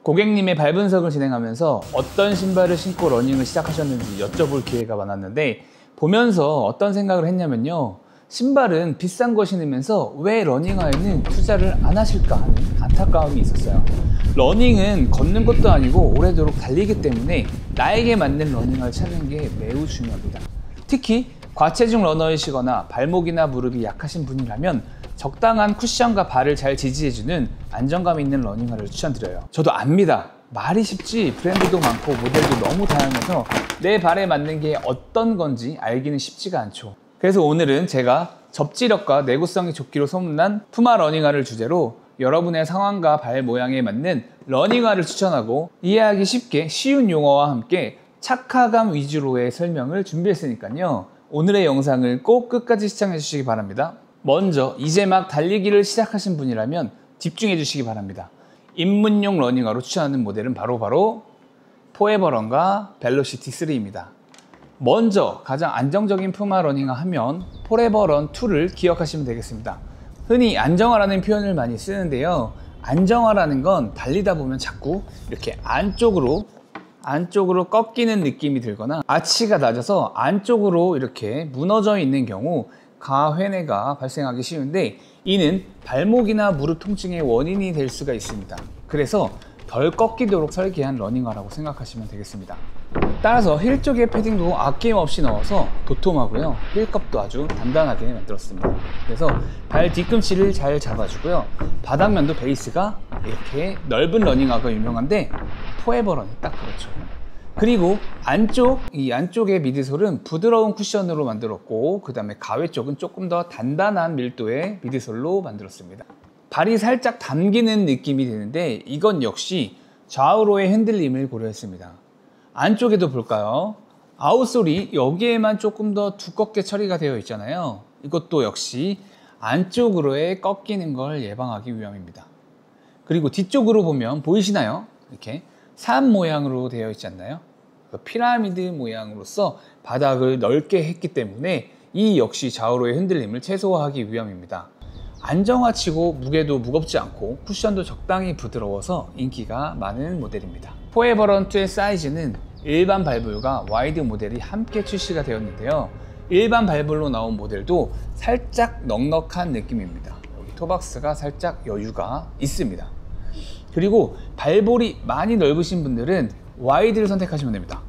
고객님의 발 분석을 진행하면서 어떤 신발을 신고 러닝을 시작하셨는지 여쭤볼 기회가 많았는데, 보면서 어떤 생각을 했냐면요, 신발은 비싼 거 신으면서 왜 러닝화에는 투자를 안 하실까 하는 안타까움이 있었어요. 러닝은 걷는 것도 아니고 오래도록 달리기 때문에 나에게 맞는 러닝화를 찾는 게 매우 중요합니다. 특히 과체중 러너이시거나 발목이나 무릎이 약하신 분이라면 적당한 쿠션과 발을 잘 지지해주는 안정감 있는 러닝화를 추천드려요. 저도 압니다. 말이 쉽지 브랜드도 많고 모델도 너무 다양해서 내 발에 맞는 게 어떤 건지 알기는 쉽지가 않죠. 그래서 오늘은 제가 접지력과 내구성이 좋기로 소문난 푸마 러닝화를 주제로 여러분의 상황과 발 모양에 맞는 러닝화를 추천하고, 이해하기 쉽게 쉬운 용어와 함께 착화감 위주로의 설명을 준비했으니까요, 오늘의 영상을 꼭 끝까지 시청해 주시기 바랍니다. 먼저 이제 막 달리기를 시작하신 분이라면 집중해 주시기 바랍니다. 입문용 러닝화로 추천하는 모델은 바로 포에버런과 벨로시티 3입니다. 먼저 가장 안정적인 푸마 러닝화 하면 포에버런 2를 기억하시면 되겠습니다. 흔히 안정화라는 표현을 많이 쓰는데요, 안정화라는 건 달리다 보면 자꾸 이렇게 안쪽으로 꺾이는 느낌이 들거나 아치가 낮아서 안쪽으로 이렇게 무너져 있는 경우 가회내가 발생하기 쉬운데, 이는 발목이나 무릎 통증의 원인이 될 수가 있습니다. 그래서 덜 꺾이도록 설계한 러닝화라고 생각하시면 되겠습니다. 따라서 힐 쪽에 패딩도 아낌없이 넣어서 도톰하고요, 힐컵도 아주 단단하게 만들었습니다. 그래서 발 뒤꿈치를 잘 잡아주고요, 바닥면도 베이스가 이렇게 넓은 러닝화가 유명한데 포에버런이 딱 그렇죠. 그리고 이 안쪽의 미드솔은 부드러운 쿠션으로 만들었고, 그 다음에 가외 쪽은 조금 더 단단한 밀도의 미드솔로 만들었습니다. 발이 살짝 담기는 느낌이 드는데 이건 역시 좌우로의 흔들림을 고려했습니다. 안쪽에도 볼까요? 아웃솔이 여기에만 조금 더 두껍게 처리가 되어 있잖아요. 이것도 역시 안쪽으로의 꺾이는 걸 예방하기 위함입니다. 그리고 뒤쪽으로 보면 보이시나요? 이렇게 산 모양으로 되어 있지 않나요? 피라미드 모양으로서 바닥을 넓게 했기 때문에 이 역시 좌우로의 흔들림을 최소화하기 위함입니다. 안정화치고 무게도 무겁지 않고 쿠션도 적당히 부드러워서 인기가 많은 모델입니다. 포에버런 2의 사이즈는 일반 발볼과 와이드 모델이 함께 출시가 되었는데요, 일반 발볼로 나온 모델도 살짝 넉넉한 느낌입니다. 여기 토박스가 살짝 여유가 있습니다. 그리고 발볼이 많이 넓으신 분들은 와이드를 선택하시면 됩니다.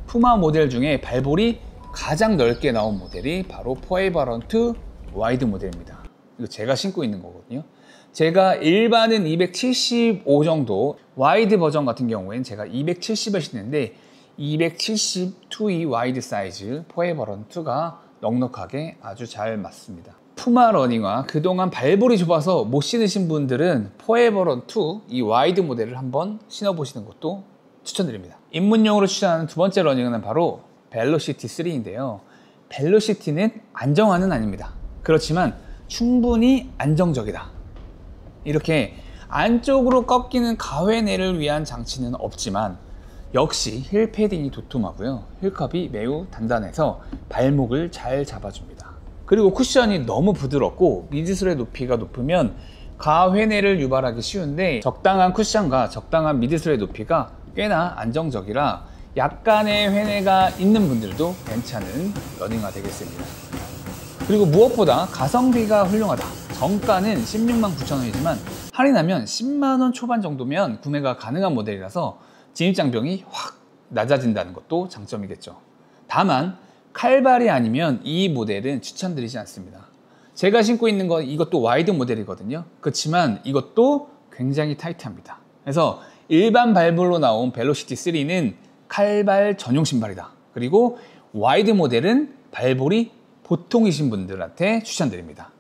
푸마 모델 중에 발볼이 가장 넓게 나온 모델이 바로 포에버런 2 와이드 모델입니다. 이거 제가 신고 있는 거거든요. 제가 일반은 275 정도, 와이드 버전 같은 경우에는 제가 270을 신는데 270-2 와이드 사이즈 포에버런 2가 넉넉하게 아주 잘 맞습니다. 푸마 러닝화, 그동안 발볼이 좁아서 못 신으신 분들은 포에버런 2 이 와이드 모델을 한번 신어보시는 것도 추천드립니다. 입문용으로 추천하는 두 번째 러닝화는 바로 벨로시티 3인데요, 벨로시티는 안정화는 아닙니다. 그렇지만 충분히 안정적이다. 이렇게 안쪽으로 꺾이는 가회내를 위한 장치는 없지만 역시 힐 패딩이 도톰하고요, 힐컵이 매우 단단해서 발목을 잘 잡아줍니다. 그리고 쿠션이 너무 부드럽고 미드솔의 높이가 높으면 가회내를 유발하기 쉬운데, 적당한 쿠션과 적당한 미드솔의 높이가 꽤나 안정적이라 약간의 회내가 있는 분들도 괜찮은 러닝화 되겠습니다. 그리고 무엇보다 가성비가 훌륭하다. 정가는 169,000원이지만 할인하면 10만원 초반 정도면 구매가 가능한 모델이라서 진입장벽이 확 낮아진다는 것도 장점이겠죠. 다만 칼발이 아니면 이 모델은 추천드리지 않습니다. 제가 신고 있는 건 이것도 와이드 모델이거든요. 그렇지만 이것도 굉장히 타이트합니다. 그래서 일반 발볼로 나온 벨로시티 3는 칼발 전용 신발이다. 그리고 와이드 모델은 발볼이 보통이신 분들한테 추천드립니다.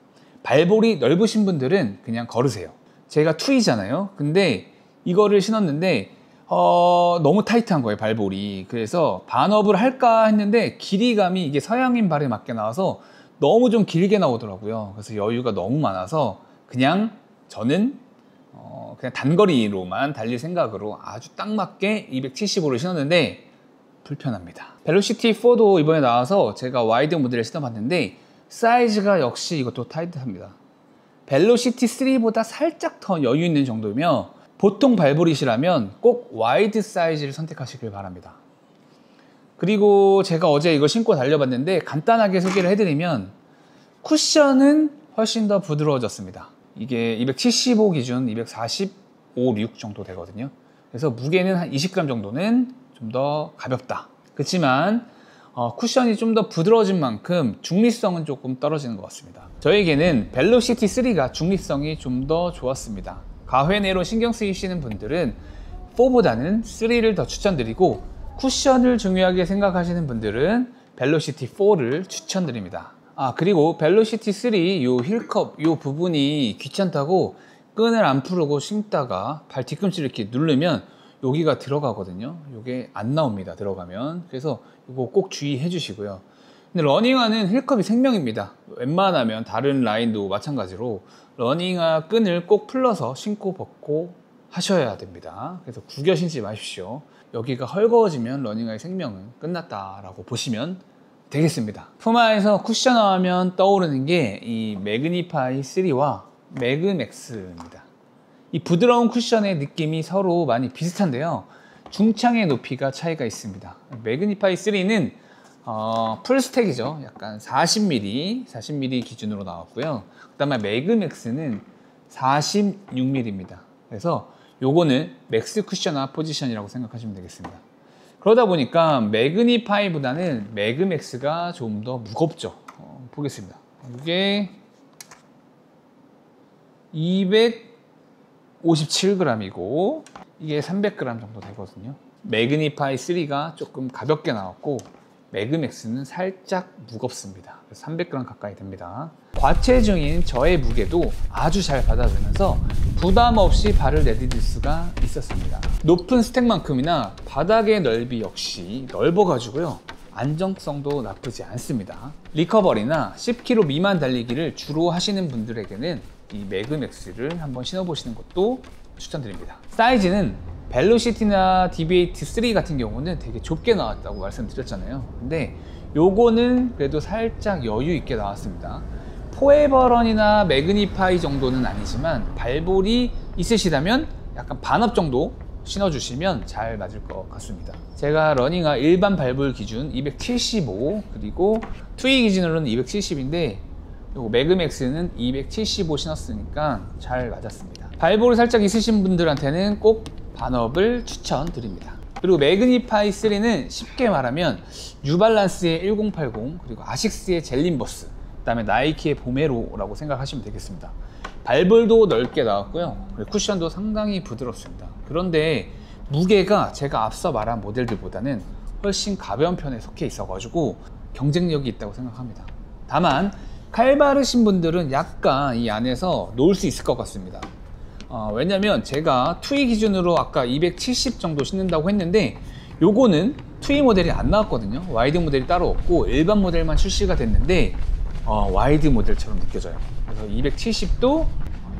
발볼이 넓으신 분들은 그냥 걸으세요. 제가 2이잖아요. 근데 이거를 신었는데 너무 타이트한 거예요, 발볼이. 그래서 반업을 할까 했는데 길이감이 이게 서양인 발에 맞게 나와서 너무 좀 길게 나오더라고요. 그래서 여유가 너무 많아서 그냥 저는 그냥 단거리로만 달릴 생각으로 아주 딱 맞게 275를 신었는데 불편합니다. 벨로시티 4도 이번에 나와서 제가 와이드 모델을 신어봤는데 사이즈가 역시 이것도 타이트합니다. 벨로시티 3보다 살짝 더 여유 있는 정도면 보통 발볼이시라면 꼭 와이드 사이즈를 선택하시길 바랍니다. 그리고 제가 어제 이거 신고 달려봤는데 간단하게 소개를 해드리면 쿠션은 훨씬 더 부드러워졌습니다. 이게 275 기준 245, 6 정도 되거든요. 그래서 무게는 한 20g 정도는 좀 더 가볍다. 그렇지만 쿠션이 좀 더 부드러워진 만큼 중립성은 조금 떨어지는 것 같습니다. 저에게는 벨로시티 3가 중립성이 좀 더 좋았습니다. 가회내로 신경 쓰이시는 분들은 4보다는 3를 더 추천드리고, 쿠션을 중요하게 생각하시는 분들은 벨로시티 4를 추천드립니다. 그리고 벨로시티 3 요 힐컵 요 부분이 귀찮다고 끈을 안 풀고 신다가 발 뒤꿈치를 이렇게 누르면 여기가 들어가거든요. 이게 안 나옵니다, 들어가면. 그래서 이거 꼭 주의해 주시고요. 근데 러닝화는 힐컵이 생명입니다. 웬만하면 다른 라인도 마찬가지로 러닝화 끈을 꼭 풀러서 신고 벗고 하셔야 됩니다. 그래서 구겨 신지 마십시오. 여기가 헐거워지면 러닝화의 생명은 끝났다라고 보시면 되겠습니다. 푸마에서 쿠션화 하면 떠오르는 게 이 매그니파이 3와 매그맥스입니다. 이 부드러운 쿠션의 느낌이 서로 많이 비슷한데요. 중창의 높이가 차이가 있습니다. 매그니파이 3는 풀스택이죠. 약간 40mm 기준으로 나왔고요. 그 다음에 매그맥스는 46mm입니다. 그래서 요거는 맥스 쿠션화 포지션이라고 생각하시면 되겠습니다. 그러다 보니까 매그니파이보다는 매그맥스가 좀 더 무겁죠. 보겠습니다. 이게 257g이고 이게 300g 정도 되거든요. 매그니파이 3가 조금 가볍게 나왔고 매그맥스는 살짝 무겁습니다. 300g 가까이 됩니다. 과체중인 저의 무게도 아주 잘 받아주면서 부담 없이 발을 내디딜 수가 있었습니다. 높은 스택만큼이나 바닥의 넓이 역시 넓어가지고요, 안정성도 나쁘지 않습니다. 리커버리나 10km 미만 달리기를 주로 하시는 분들에게는 이 매그맥스를 한번 신어보시는 것도 추천드립니다. 사이즈는 벨로시티나 DB83 같은 경우는 되게 좁게 나왔다고 말씀드렸잖아요. 근데 요거는 그래도 살짝 여유 있게 나왔습니다. 포에버런이나 매그니파이 정도는 아니지만 발볼이 있으시다면 약간 반업 정도 신어주시면 잘 맞을 것 같습니다. 제가 러닝화 일반 발볼 기준 275, 그리고 트위 기준으로는 270인데 요거 매그맥스는 275 신었으니까 잘 맞았습니다. 발볼이 살짝 있으신 분들한테는 꼭 반업을 추천드립니다. 그리고 매그니파이 3는 쉽게 말하면 뉴발란스의 1080, 그리고 아식스의 젤린버스, 그 다음에 나이키의 보메로라고 생각하시면 되겠습니다. 발볼도 넓게 나왔고요, 그리고 쿠션도 상당히 부드럽습니다. 그런데 무게가 제가 앞서 말한 모델들보다는 훨씬 가벼운 편에 속해 있어가지고 경쟁력이 있다고 생각합니다. 다만 칼바르신 분들은 약간 이 안에서 놓을 수 있을 것 같습니다. 왜냐면 제가 투이 기준으로 아까 270 정도 신는다고 했는데 요거는 투이 모델이 안 나왔거든요. 와이드 모델이 따로 없고 일반 모델만 출시가 됐는데 와이드 모델처럼 느껴져요. 그래서 270도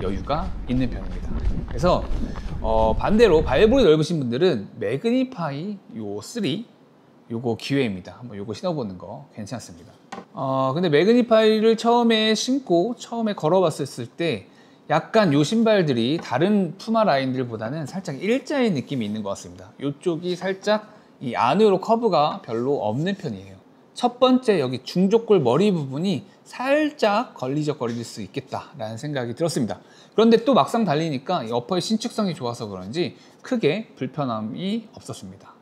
여유가 있는 편입니다. 그래서 반대로 발볼이 넓으신 분들은 매그니파이 요 3 요거 기회입니다. 한번 요거 신어보는 거 괜찮습니다. 근데 매그니파이를 처음에 신고 처음에 걸어봤을 때 약간 요 신발들이 다른 푸마 라인들보다는 살짝 일자인 느낌이 있는 것 같습니다. 이쪽이 살짝 이 안으로 커브가 별로 없는 편이에요. 첫 번째 여기 중족골 머리 부분이 살짝 걸리적거릴 수 있겠다라는 생각이 들었습니다. 그런데 또 막상 달리니까 이 어퍼의 신축성이 좋아서 그런지 크게 불편함이 없었습니다.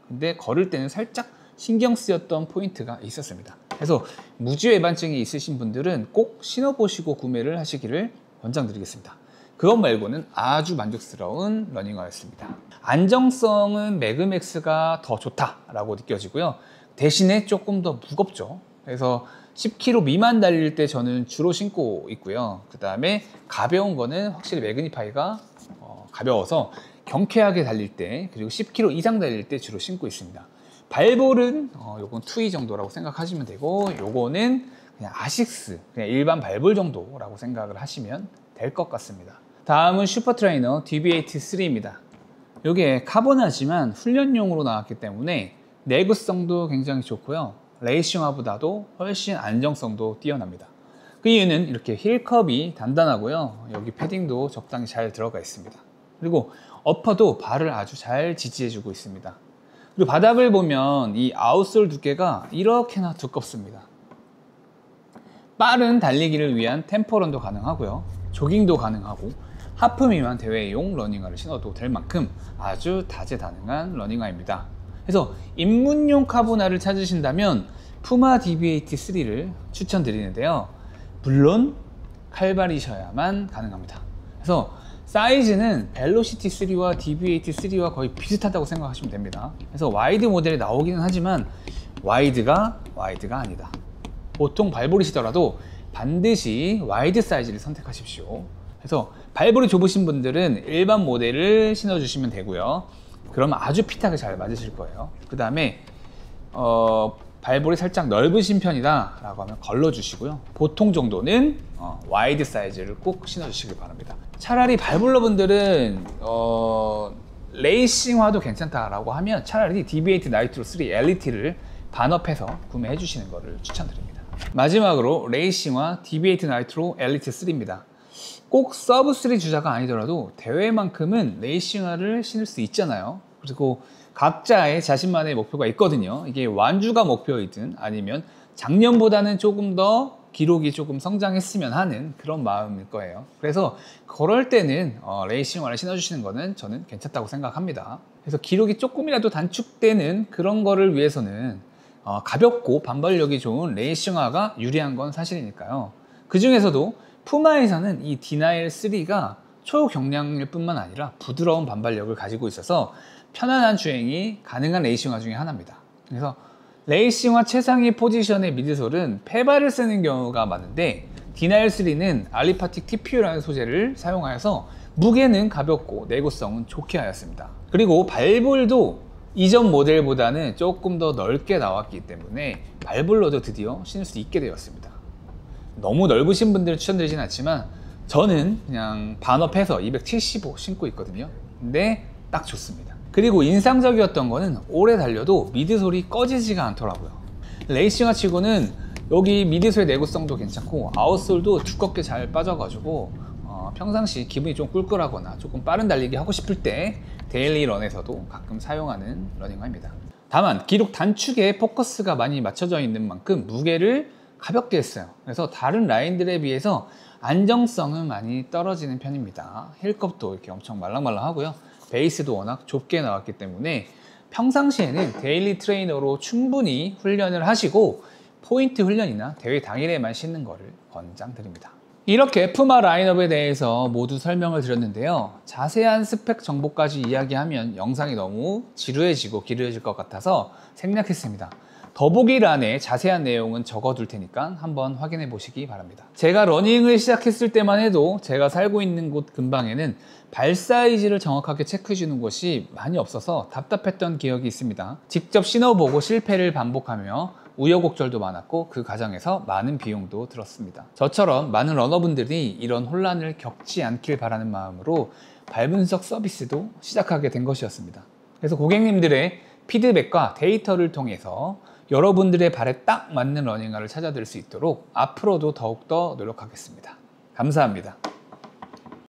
근데 걸을 때는 살짝 신경 쓰였던 포인트가 있었습니다. 그래서 무지외반증이 있으신 분들은 꼭 신어보시고 구매를 하시기를 권장드리겠습니다. 그것 말고는 아주 만족스러운 러닝화였습니다. 안정성은 매그맥스가 더 좋다라고 느껴지고요. 대신에 조금 더 무겁죠. 그래서 10km 미만 달릴 때 저는 주로 신고 있고요. 그 다음에 가벼운 거는 확실히 매그니파이가 가벼워서 경쾌하게 달릴 때, 그리고 10km 이상 달릴 때 주로 신고 있습니다. 발볼은 요건 투이 정도라고 생각하시면 되고, 요거는 그냥 아식스, 그냥 일반 발볼 정도라고 생각을 하시면 될 것 같습니다. 다음은 슈퍼트레이너 DB83입니다. 요게 카본하지만 훈련용으로 나왔기 때문에 내구성도 굉장히 좋고요, 레이싱화보다도 훨씬 안정성도 뛰어납니다. 그 이유는 이렇게 힐컵이 단단하고요, 여기 패딩도 적당히 잘 들어가 있습니다. 그리고 엎어도 발을 아주 잘 지지해주고 있습니다. 그리고 바닥을 보면 이 아웃솔 두께가 이렇게나 두껍습니다. 빠른 달리기를 위한 템포런도 가능하고요. 조깅도 가능하고 하프 미만 대회용 러닝화를 신어도 될 만큼 아주 다재다능한 러닝화입니다. 그래서 입문용 카보나를 찾으신다면 푸마 DB83를 추천드리는데요. 물론 칼발이셔야만 가능합니다. 그래서 사이즈는 벨로시티 3와 DB83와 거의 비슷하다고 생각하시면 됩니다. 그래서 와이드 모델이 나오기는 하지만 와이드가 아니다. 보통 발볼이시더라도 반드시 와이드 사이즈를 선택하십시오. 그래서 발볼이 좁으신 분들은 일반 모델을 신어주시면 되고요. 그러면 아주 핏하게 잘 맞으실 거예요. 그 다음에 발볼이 살짝 넓으신 편이다 라고 하면 걸러주시고요. 보통 정도는 와이드 사이즈를 꼭 신어주시길 바랍니다. 차라리 발볼러분들은 레이싱화도 괜찮다라고 하면 차라리 DB8 나이트로 3 엘리트를 반업해서 구매해 주시는 것을 추천드립니다. 마지막으로 레이싱화 DB8 나이트로 엘리트 3입니다. 꼭 서브 3 주자가 아니더라도 대회만큼은 레이싱화를 신을 수 있잖아요. 그리고 각자의 자신만의 목표가 있거든요. 이게 완주가 목표이든 아니면 작년보다는 조금 더 기록이 조금 성장했으면 하는 그런 마음일 거예요. 그래서 그럴 때는 레이싱화를 신어주시는 거는 저는 괜찮다고 생각합니다. 그래서 기록이 조금이라도 단축되는 그런 거를 위해서는 가볍고 반발력이 좋은 레이싱화가 유리한 건 사실이니까요. 그 중에서도 푸마에서는 이 디나일 3가 초경량일 뿐만 아니라 부드러운 반발력을 가지고 있어서 편안한 주행이 가능한 레이싱화 중에 하나입니다. 그래서 레이싱화 최상위 포지션의 미드솔은 페바를 쓰는 경우가 많은데 디나일 3는 알리파틱 TPU라는 소재를 사용하여서 무게는 가볍고 내구성은 좋게 하였습니다. 그리고 발볼도 이전 모델보다는 조금 더 넓게 나왔기 때문에 발볼로도 드디어 신을 수 있게 되었습니다. 너무 넓으신 분들은 추천드리진 않지만 저는 그냥 반업해서 275 신고 있거든요. 근데 딱 좋습니다. 그리고 인상적이었던 거는 오래 달려도 미드솔이 꺼지지가 않더라고요. 레이싱화 치고는 여기 미드솔의 내구성도 괜찮고 아웃솔도 두껍게 잘 빠져가지고 평상시 기분이 좀 꿀꿀하거나 조금 빠른 달리기 하고 싶을 때 데일리 런에서도 가끔 사용하는 러닝화입니다. 다만 기록 단축에 포커스가 많이 맞춰져 있는 만큼 무게를 가볍게 했어요. 그래서 다른 라인들에 비해서 안정성은 많이 떨어지는 편입니다. 힐컵도 이렇게 엄청 말랑말랑하고요. 베이스도 워낙 좁게 나왔기 때문에 평상시에는 데일리 트레이너로 충분히 훈련을 하시고 포인트 훈련이나 대회 당일에만 신는 것을 권장드립니다. 이렇게 푸마 라인업에 대해서 모두 설명을 드렸는데요. 자세한 스펙 정보까지 이야기하면 영상이 너무 지루해지고 기루해질 것 같아서 생략했습니다. 더보기란에 자세한 내용은 적어둘 테니까 한번 확인해 보시기 바랍니다. 제가 러닝을 시작했을 때만 해도 제가 살고 있는 곳 근방에는 발 사이즈를 정확하게 체크해 주는 곳이 많이 없어서 답답했던 기억이 있습니다. 직접 신어보고 실패를 반복하며 우여곡절도 많았고 그 과정에서 많은 비용도 들었습니다. 저처럼 많은 러너분들이 이런 혼란을 겪지 않길 바라는 마음으로 발 분석 서비스도 시작하게 된 것이었습니다. 그래서 고객님들의 피드백과 데이터를 통해서 여러분들의 발에 딱 맞는 러닝화를 찾아드릴 수 있도록 앞으로도 더욱더 노력하겠습니다. 감사합니다.